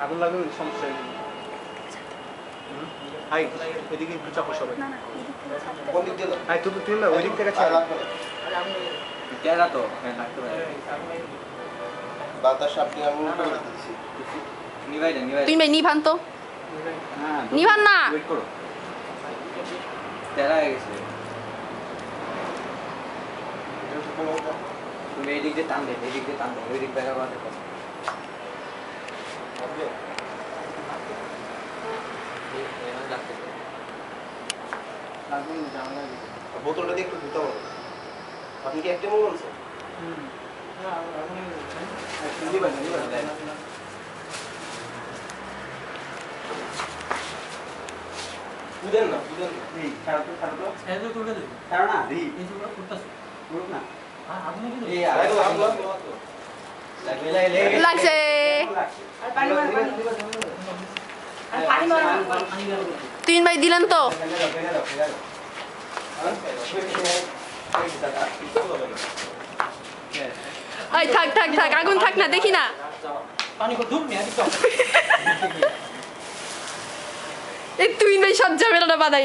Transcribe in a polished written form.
আগুন লাগবে সমস্যা নেই। হাই এদিকে একটু চাপো সবাই। হাই তুমি ওই দিক থেকে ছাড়ো। তেরা তো লাগতে পারে। বাতাস আপনি আমি করে দিচ্ছি। নিভাই দেন নিভাই। তুই ভাই নিভান তো হ্যাঁ নিভান না। ওয়েট করো। তেরা হয়ে গেছে। তুমি এই দিক দিয়ে টান দে, এই দিক দিয়ে টান দে, ওই দিক বের হওয়া দেখো। বোতলটা দিয়ে একটু ধুতে হবে। আপনি কি একটা মোবাইল আছে? বুঝেন না বুঝেন না। এই ছাড়ো তো ছাড়ো তো। এতো তুলে দে ছাড়ো না দি। এই যে করতেছ করুক না। আপনি কি এই আরে তো আমলা লাগবে লাগছে তুই ভাই দিলেন তো ওই থাক থাক থাক আগুন থাক না দেখি না পানি কো ধুম নি আদি তো এই তুই ভাই সব ঝামেলাটা বাঁধাইল